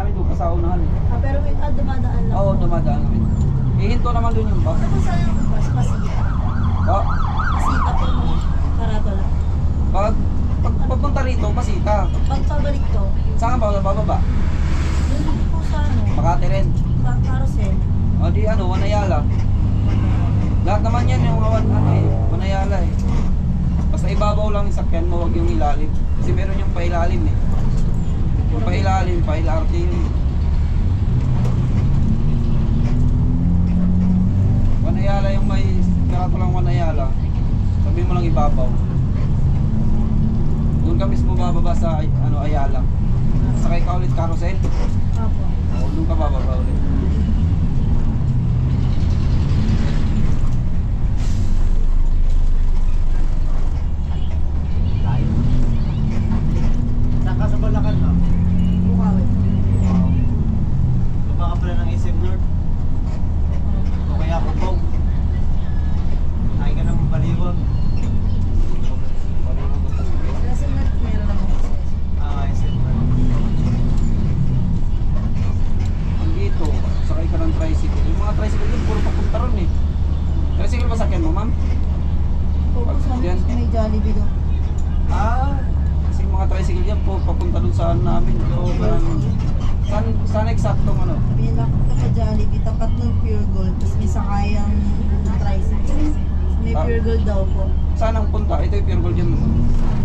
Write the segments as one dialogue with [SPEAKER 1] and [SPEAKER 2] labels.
[SPEAKER 1] kami doon sa unahan.
[SPEAKER 2] Ah, pero may dumadaan lang.
[SPEAKER 1] Oo, dumadaan kami. Ihinto naman doon yung bus.
[SPEAKER 2] Ano ba saan yung bus? Pasita.
[SPEAKER 1] Oh,
[SPEAKER 2] Pasita po mo. Karatula.
[SPEAKER 1] pag papunta rito, Pasita.
[SPEAKER 2] Pag pabalik to,
[SPEAKER 1] Saan ka ba bababa?
[SPEAKER 2] doon po sa ano,
[SPEAKER 1] Makati rin.
[SPEAKER 2] Carousel.
[SPEAKER 1] O di ano, Wanayala. Lahat naman yan yung Wanayala eh. Basta ibabaw lang yung sakyan mo, wag yung ilalim. Kasi meron yung pailalim eh. Yung pailalim, pailarty yun. Wanayala yung may karatulang Wanayala. Sabihin mo lang ibabaw. Doon ka mismo bababa sa Ayala. Sakay ka ulit carousel.
[SPEAKER 2] Apo.
[SPEAKER 1] O doon ka bababa ulit.
[SPEAKER 3] Saka sa Bulacan, ma'am.
[SPEAKER 2] Bukawi.
[SPEAKER 3] Baba ka pala ng SM North. O kaya Kupog. Ay ka ng Baliwag.
[SPEAKER 2] Kasi meron naman kasi.
[SPEAKER 3] SM North.
[SPEAKER 1] Ang dito, sakay ka ng tricycle. Yung mga tricycle yun, puro papunta ron eh. Tricycle ba sakyan mo, ma'am?
[SPEAKER 2] Focus naman
[SPEAKER 1] Yan.
[SPEAKER 2] may Jollibee doon.
[SPEAKER 1] Kasi yung mga tricycle yan po, papunta dun saan namin. So, saan eksaktong ano?
[SPEAKER 2] Pinilak ko sa Jollibee, tapat ng Pure Gold. Tapos may sakayang tricycle. May
[SPEAKER 1] Ah.
[SPEAKER 2] Pure Gold daw po.
[SPEAKER 1] Saan ang punta? Ito yung Pure Gold yun.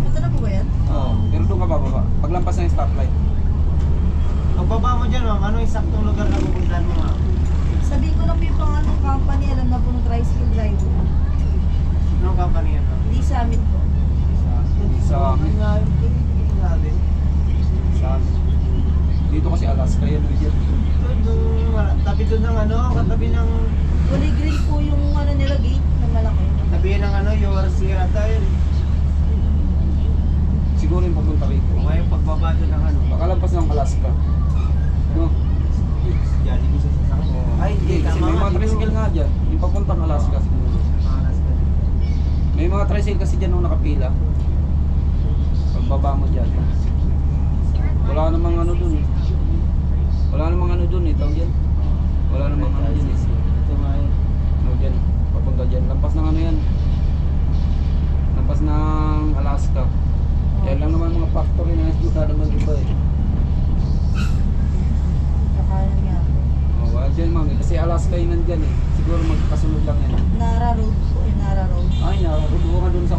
[SPEAKER 2] Ito na po ba yan?
[SPEAKER 1] Oo, pero doon ka bababa. Paglampas na yung stoplight.
[SPEAKER 3] Pagbaba mo dyan, ma'am, ano yung saktong lugar na pupuntahan mo, ma'am?
[SPEAKER 2] Sabihin ko lang po yung pangalan ng company, alam na po ng tricycle driver.
[SPEAKER 3] Anong company yan, ma'am?
[SPEAKER 2] Hindi sa amin po.
[SPEAKER 1] Sa amin.
[SPEAKER 3] Nga, yung natin.
[SPEAKER 1] Sa dito kasi Alaska yan. Legit.
[SPEAKER 3] Tabi doon ng ano, katabi ng
[SPEAKER 2] Kulay green po yung ano nila gate na malaki.
[SPEAKER 3] tabi ng ano, URC ata yun.
[SPEAKER 1] Siguro yung papunta rito.
[SPEAKER 3] O kaya yung pagbaba doon ng ano.
[SPEAKER 1] Pakalampas ng Alaska. No?
[SPEAKER 3] Jollibee sa sasakyan.
[SPEAKER 1] Ay, hindi. Kasi may mga tricycle nga dyan. Yung papuntang Alaska siguro. May mga tricycle kasi dyan nung nakapila. Pagbaba mo dyan. Wala namang ano dun eh. Wala namang ano dun eh. Tawag dyan. Wala namang ano dyan eh.
[SPEAKER 3] Ito nga yun.
[SPEAKER 1] Ano dyan. Papunta dyan. Lampas ng ano yan. Lampas ng Alaska. Yan lang naman mga factory na nasa naman iba eh.
[SPEAKER 2] Nakalan nga.
[SPEAKER 1] Oh, wala dyan ma'am eh. Kasi Alaska yun nandyan eh. Siguro magkasunod lang yan.
[SPEAKER 2] Nara Road po, Nara Road.
[SPEAKER 1] Ay, nakakubuha ka dun sa